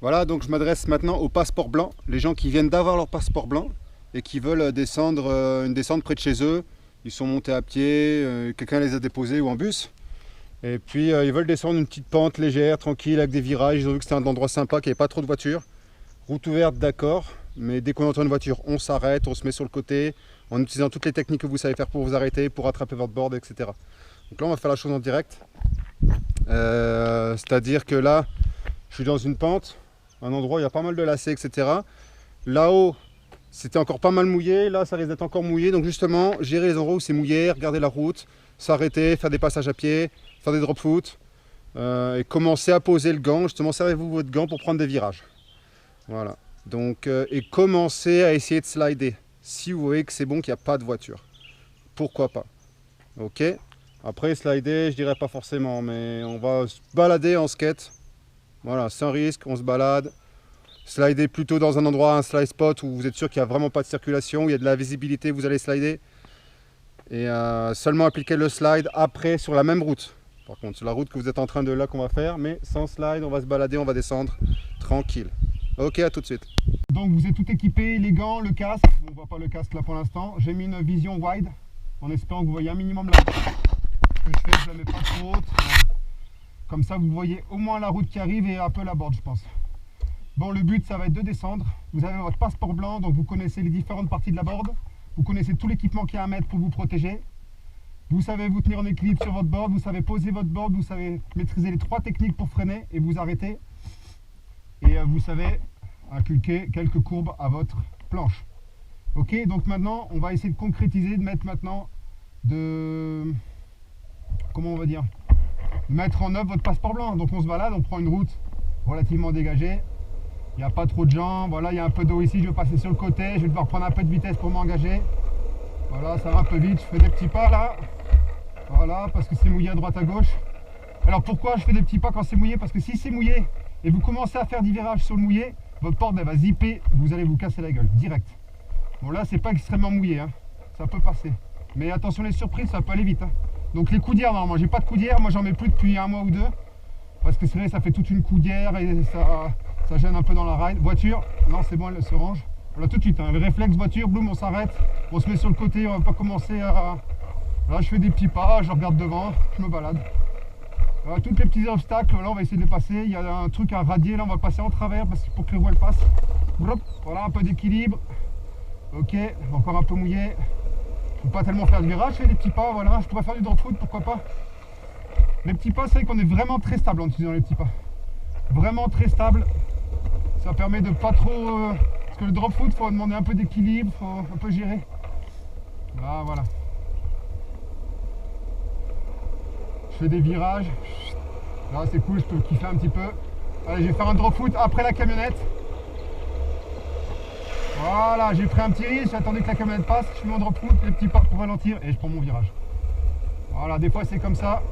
Voilà, donc je m'adresse maintenant aux passeports blancs, les gens qui viennent d'avoir leur passeport blanc et qui veulent descendre une descente près de chez eux. Ils sont montés à pied, quelqu'un les a déposés ou en bus. Et puis ils veulent descendre une petite pente légère, tranquille, avec des virages. Ils ont vu que c'était un endroit sympa, qu'il n'y avait pas trop de voitures. Route ouverte, d'accord, mais dès qu'on entend une voiture, on s'arrête, on se met sur le côté, en utilisant toutes les techniques que vous savez faire pour vous arrêter, pour attraper votre board, etc. Donc là, on va faire la chose en direct. C'est-à-dire que là, je suis dans une pente, un endroit où il y a pas mal de lacets, etc. Là-haut, c'était encore pas mal mouillé, là, ça risque d'être encore mouillé. Donc justement, gérer les endroits où c'est mouillé, regarder la route, s'arrêter, faire des passages à pied, faire des drop foot, et commencer à poser le gant. Justement, servez-vous votre gant pour prendre des virages. Voilà. Donc, et commencez à essayer de slider. Si vous voyez que c'est bon, qu'il n'y a pas de voiture. Pourquoi pas. Ok. Après, slider, je dirais pas forcément, mais on va se balader en skate. Voilà, sans risque, on se balade. Slider plutôt dans un endroit, un slide spot où vous êtes sûr qu'il n'y a vraiment pas de circulation, où il y a de la visibilité, vous allez slider. Et seulement appliquer le slide après sur la même route. Par contre, sur la route que vous êtes en train de là qu'on va faire, mais sans slide, on va se balader, on va descendre tranquille. Ok, à tout de suite. Donc vous êtes tout équipé, les gants, le casque. On ne voit pas le casque là pour l'instant. J'ai mis une vision wide en espérant que vous voyez un minimum la route. Ce que je fais, je la mets pas trop haute. Comme ça, vous voyez au moins la route qui arrive et un peu la board, je pense. Bon, le but, ça va être de descendre. Vous avez votre passeport blanc, donc vous connaissez les différentes parties de la board. Vous connaissez tout l'équipement qu'il y a à mettre pour vous protéger. Vous savez vous tenir en équilibre sur votre board, vous savez poser votre board, vous savez maîtriser les 3 techniques pour freiner et vous arrêter. Et vous savez appliquer quelques courbes à votre planche. Ok, donc maintenant, on va essayer de concrétiser, de mettre maintenant comment on va dire, mettre en œuvre votre passeport blanc. Donc on se balade, on prend une route relativement dégagée. Il n'y a pas trop de gens. Voilà, il y a un peu d'eau ici, je vais passer sur le côté. Je vais devoir prendre un peu de vitesse pour m'engager. Voilà, ça va un peu vite. Je fais des petits pas là. Voilà, parce que c'est mouillé à droite à gauche. Alors pourquoi je fais des petits pas quand c'est mouillé? Parce que si c'est mouillé et vous commencez à faire des virages sur le mouillé, votre porte elle va zipper, vous allez vous casser la gueule, direct. Bon là, c'est pas extrêmement mouillé, hein. Ça peut passer. Mais attention les surprises, ça peut aller vite, hein. Donc les coudières, normalement, j'ai pas de coudières. Moi, j'en mets plus depuis un mois ou deux. Parce que c'est vrai, ça fait toute une coudière et ça gêne un peu dans la ride. Voiture, non c'est bon, elle se range. Voilà tout de suite, hein, le réflexe voiture, boum, on s'arrête, on se met sur le côté, on va pas commencer à... Là je fais des petits pas, je regarde devant, je me balade. Voilà, tous les petits obstacles, là on va essayer de les passer. Il y a un truc à radier, là on va passer en travers parce que pour que les roues elles passent. Voilà, un peu d'équilibre. Ok, encore un peu mouillé. Je ne peux pas tellement faire de virage, je fais des petits pas, voilà. Je pourrais faire du drop foot, pourquoi pas. Les petits pas, c'est vrai qu'on est vraiment très stable en utilisant les petits pas. Vraiment très stable. Ça permet de pas trop... parce que le drop foot, il faut demander un peu d'équilibre, il faut un peu gérer. Là, voilà. Je fais des virages. Là, c'est cool, je peux kiffer un petit peu. Allez, je vais faire un drop foot après la camionnette. Voilà, j'ai pris un petit risque, j'attendais que la camionnette passe, je fais mon drop foot, les petits pas pour ralentir et je prends mon virage. Voilà, des fois c'est comme ça.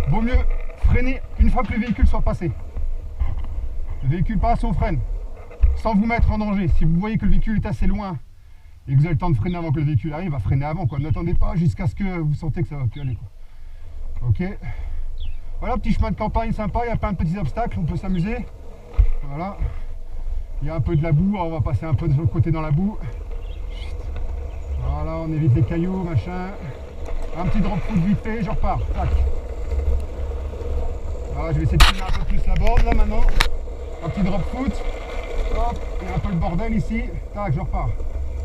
Vaut mieux freiner une fois que le véhicule soit passé. Le véhicule passe, on freine. Sans vous mettre en danger. Si vous voyez que le véhicule est assez loin et que vous avez le temps de freiner avant que le véhicule arrive, à freiner avant, quoi. N'attendez pas jusqu'à ce que vous sentez que ça va plus aller, quoi. Ok. Voilà, petit chemin de campagne sympa, il y a plein de petits obstacles, on peut s'amuser. Voilà. Il y a un peu de la boue, on va passer un peu de l'autre côté dans la boue. Voilà, on évite les cailloux, machin. Un petit drop foot vite fait, je repars. Tac. Voilà, je vais essayer de finir un peu plus la board là maintenant. Un petit drop foot. Hop, il y a un peu le bordel ici. Tac, je repars.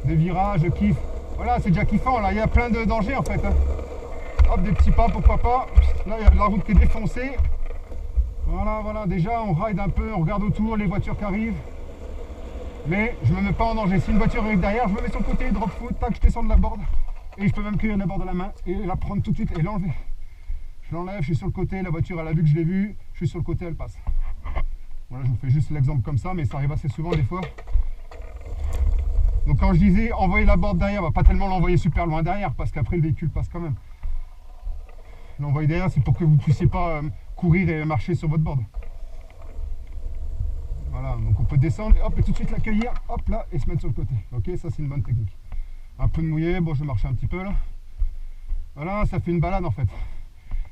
Des virages, je kiffe. Voilà, c'est déjà kiffant là, il y a plein de dangers en fait, hein. Hop, des petits pas, pourquoi pas. Là, il y a la route qui est défoncée. Voilà, voilà, déjà on ride un peu, on regarde autour, les voitures qui arrivent. Mais je me mets pas en danger. Si une voiture arrive derrière, je me mets sur le côté, drop foot, tac, je descends de la board. Et je peux même cueillir la board à la main et la prendre tout de suite et l'enlever. Je l'enlève, je suis sur le côté, la voiture elle a vu que je l'ai vue, je suis sur le côté, elle passe. Voilà, je vous fais juste l'exemple comme ça, mais ça arrive assez souvent des fois. Donc quand je disais envoyer la board derrière, pas tellement l'envoyer super loin derrière, parce qu'après le véhicule passe quand même. L'envoyer derrière, c'est pour que vous ne puissiez pas courir et marcher sur votre board. Voilà, donc on peut descendre, hop, et tout de suite l'accueillir, hop là, et se mettre sur le côté. Ok, ça c'est une bonne technique. Un peu de mouillé, bon je vais marcher un petit peu là. Voilà, ça fait une balade en fait.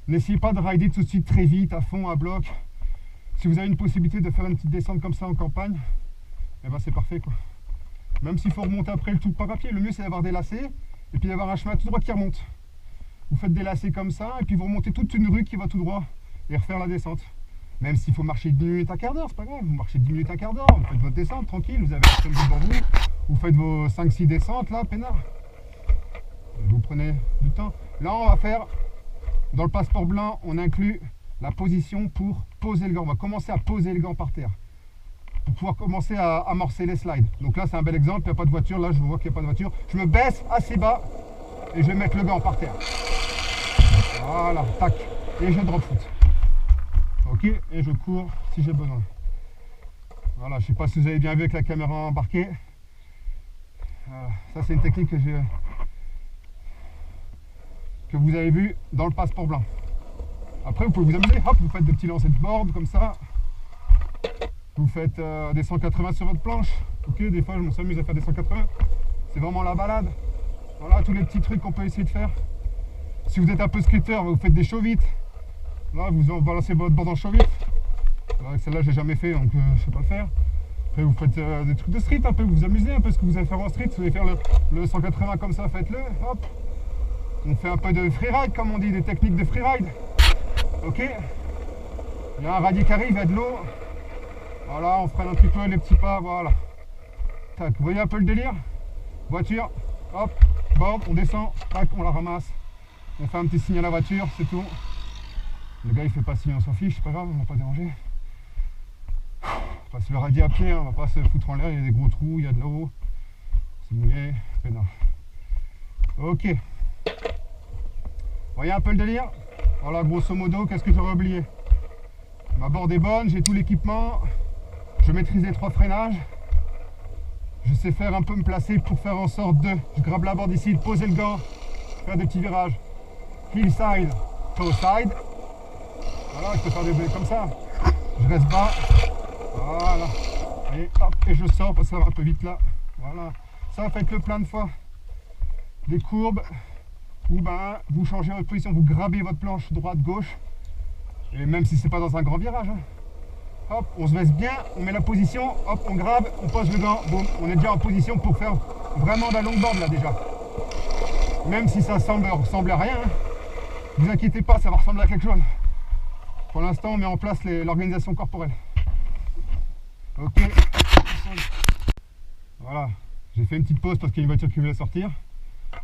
N'essayez pas de rider tout de suite très vite, à fond, à bloc. Si vous avez une possibilité de faire une petite descente comme ça en campagne, et ben c'est parfait quoi. Même s'il faut remonter après le tout pas papier, le mieux c'est d'avoir des lacets et puis d'avoir un chemin tout droit qui remonte. Vous faites des lacets comme ça et puis vous remontez toute une rue qui va tout droit et refaire la descente. Même s'il faut marcher 10 minutes, un quart d'heure, c'est pas grave, vous marchez 10 minutes, un quart d'heure, vous faites votre descente tranquille, vous avez la crème devant vous, vous faites vos 5-6 descentes là, peinard. Vous prenez du temps. Là on va faire, dans le passeport blanc, on inclut la position pour poser le gant. On va commencer à poser le gant par terre pour pouvoir commencer à amorcer les slides. Donc là c'est un bel exemple, il n'y a pas de voiture, là je vois qu'il n'y a pas de voiture. Je me baisse assez bas et je vais mettre le gant par terre. Voilà, tac, et je drop foot. Ok, et je cours si j'ai besoin. Voilà, je ne sais pas si vous avez bien vu avec la caméra embarquée. Ça c'est une technique que vous avez vu dans le passeport blanc. Après vous pouvez vous amuser, hop, vous faites des petits lancers de board comme ça. Vous faites des 180 sur votre planche. Ok, des fois je m'amuse à faire des 180. C'est vraiment la balade. Voilà tous les petits trucs qu'on peut essayer de faire. Si vous êtes un peu skater, vous faites des chauvites. Là vous balancez votre board en chauvite. Celle-là j'ai jamais fait donc je sais pas le faire. Après vous faites des trucs de street un peu, vous vous amusez un peu ce que vous allez faire en street. Si vous allez faire le 180 comme ça, faites-le. Hop. On fait un peu de freeride comme on dit, des techniques de freeride. Ok. Il y a un radier qui arrive, il y a de l'eau. Voilà, on freine un petit peu les petits pas, voilà. Tac, vous voyez un peu le délire? Voiture, hop, board, on descend, tac, on la ramasse. On fait un petit signe à la voiture, c'est tout. Le gars il fait pas signe, on s'en fiche, c'est pas grave, on va pas déranger. On passe le radier à pied, hein, on va pas se foutre en l'air, il y a des gros trous, il y a de l'eau. C'est mouillé, peinard. Ok. Vous voyez un peu le délire? Voilà, grosso modo, qu'est-ce que j'aurais oublié? Ma board est bonne, j'ai tout l'équipement. Je maîtrise les 3 freinages. Je sais faire un peu me placer pour faire en sorte de... Je grabe la board ici, de poser le gant, faire des petits virages. Hillside, toe side. Voilà, je peux faire des blés comme ça. Je reste bas. Voilà. Et hop, et je sors parce que ça va un peu vite là. Voilà. Ça, faites-le plein de fois. Des courbes où ben, vous changez votre position, vous grabez votre planche droite-gauche. Et même si c'est pas dans un grand virage. Hein. Hop, on se baisse bien, on met la position, hop, on grabe, on pose le gant, boum, on est déjà en position pour faire vraiment de la longboard là déjà. Même si ça ressemble à rien, hein. Ne vous inquiétez pas, ça va ressembler à quelque chose. Pour l'instant, on met en place l'organisation corporelle. Ok. Voilà, j'ai fait une petite pause parce qu'il y a une voiture qui voulait sortir.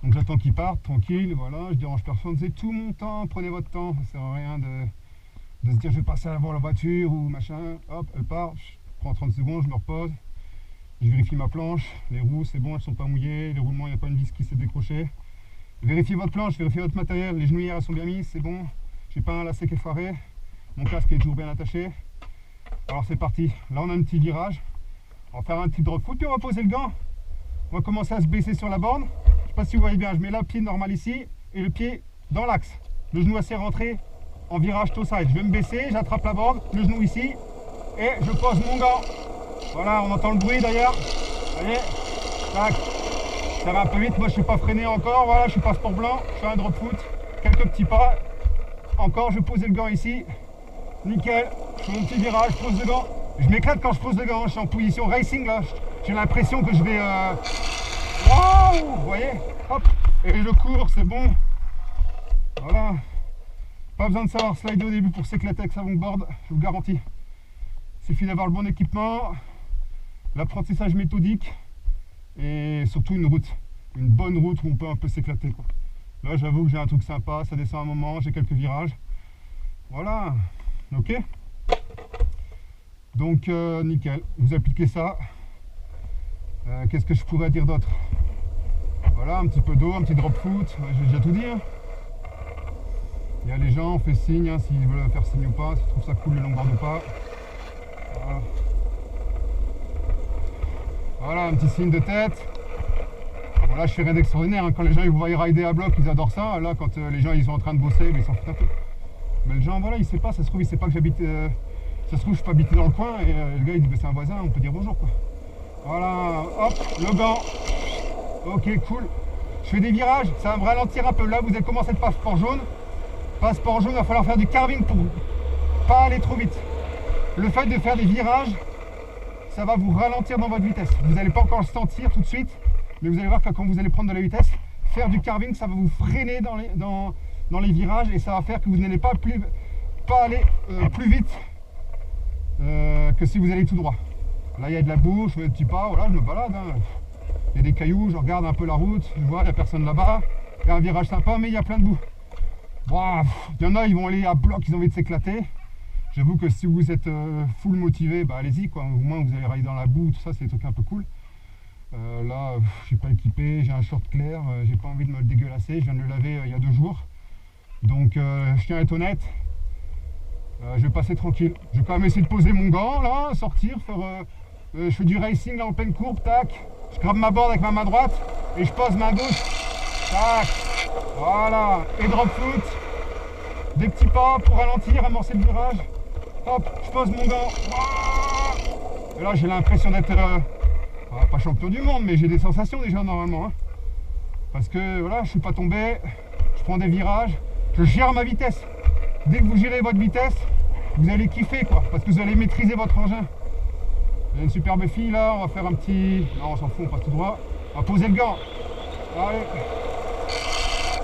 Donc j'attends qu'il parte, tranquille, voilà, je dérange personne, c'est tout mon temps, prenez votre temps, ça sert à rien de se dire je vais passer avant la voiture ou machin, hop, elle part, je prends 30 secondes, je me repose, je vérifie ma planche, les roues c'est bon, elles sont pas mouillées, les roulements il n'y a pas une vis qui s'est décrochée. Vérifiez votre planche, vérifiez votre matériel, les genouillères elles sont bien mises, c'est bon, j'ai pas un lacet qui est foiré, mon casque est toujours bien attaché. Alors c'est parti, là on a un petit virage, on va faire un petit drop foot, puis on va poser le gant, on va commencer à se baisser sur la borne, je sais pas si vous voyez bien, je mets le pied normal ici et le pied dans l'axe, le genou assez rentré en virage toe side. Je vais me baisser, j'attrape la borne, le genou ici et je pose mon gant. Voilà, on entend le bruit d'ailleurs. Vous voyez, tac, ça va un peu vite, moi je suis pas freiné encore, voilà, je suis passeport blanc, je fais un drop foot, quelques petits pas, encore je vais poser le gant ici, nickel, je fais mon petit virage, je pose le gant, je m'éclate quand je pose le gant, je suis en position racing là, j'ai l'impression que je vais... Waouh, vous voyez, hop, et je cours, c'est bon, voilà. Pas besoin de savoir slider au début pour s'éclater avec sa longboard, je vous garantis. Il suffit d'avoir le bon équipement, l'apprentissage méthodique et surtout une route. Une bonne route où on peut un peu s'éclater. Là j'avoue que j'ai un truc sympa, ça descend un moment, j'ai quelques virages. Voilà, ok. Donc nickel, vous appliquez ça. Qu'est-ce que je pourrais dire d'autre? Voilà, un petit peu d'eau, un petit drop foot, j'ai déjà tout dit. Hein. Il y a les gens, on fait signe, hein, s'ils veulent faire signe ou pas, s'ils trouvent ça cool le longboard ou pas. Voilà. Voilà, un petit signe de tête. Bon, là je fais rien d'extraordinaire, hein. Quand les gens ils vous voient rider à bloc, ils adorent ça. Là quand les gens ils sont en train de bosser, ils s'en foutent un peu. Mais le gens voilà, il sait pas, ça se trouve il sait pas que j'habite... ça se trouve je peux habiter dans le coin et le gars il dit bah, c'est un voisin, on peut dire bonjour quoi. Voilà, hop, le gant. Ok, cool. Je fais des virages, ça va me ralentir un peu. Là vous avez commencé le passeport jaune. Passeport jaune, il va falloir faire du carving pour pas aller trop vite. le fait de faire des virages, ça va vous ralentir dans votre vitesse. Vous n'allez pas encore le sentir tout de suite, mais vous allez voir que quand vous allez prendre de la vitesse, faire du carving, ça va vous freiner dans les virages et ça va faire que vous n'allez pas aller plus vite que si vous allez tout droit. Là, il y a de la boue, je fais des petits pas, voilà, je me balade. Hein. Il y a des cailloux, je regarde un peu la route, je vois, il n'y a personne là-bas. Il y a un virage sympa, mais il y a plein de boue. Wow, il y en a, ils vont aller à bloc, ils ont envie de s'éclater. J'avoue que si vous êtes full motivé, bah allez-y, quoi. Au moins, vous allez railler dans la boue, tout ça, c'est des trucs un peu cool. Là, je suis pas équipé, j'ai un short clair, j'ai pas envie de me le dégueulasser, je viens de le laver il y a 2 jours. Donc, je tiens à être honnête, je vais passer tranquille. Je vais quand même essayer de poser mon gant, là, sortir, faire... je fais du racing, là, en pleine courbe, tac. Je grabe ma board avec ma main droite et je pose main gauche, tac. Voilà, et drop foot. Des petits pas pour ralentir, amorcer le virage. Hop, je pose mon gant. Et là, j'ai l'impression d'être... pas champion du monde, mais j'ai des sensations déjà normalement. Hein. Parce que voilà, je suis pas tombé, je prends des virages, je gère ma vitesse. Dès que vous gérez votre vitesse, vous allez kiffer quoi, parce que vous allez maîtriser votre engin. Il y a une superbe fille là, on va faire un petit... Non, on s'en fout, on passe tout droit. On va poser le gant. Allez.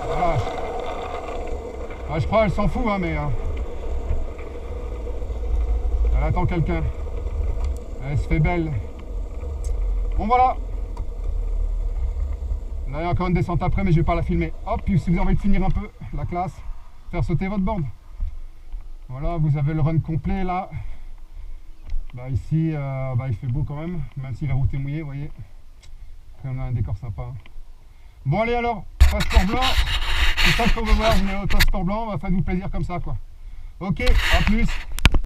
Voilà. Ah, je crois qu'elle s'en fout, hein, mais... elle attend quelqu'un. Elle se fait belle. Bon voilà. Là il y a encore une descente après mais je vais pas la filmer. Hop, puis si vous avez envie de finir un peu la classe, faire sauter votre bande. Voilà, vous avez le run complet là. Bah ici il fait beau quand même si la route est mouillée, vous voyez. Après on a un décor sympa. Bon allez alors, passeport blanc. C'est ça qu'on veut voir, venez au passeport blanc, faites-vous plaisir comme ça quoi. Ok, à plus.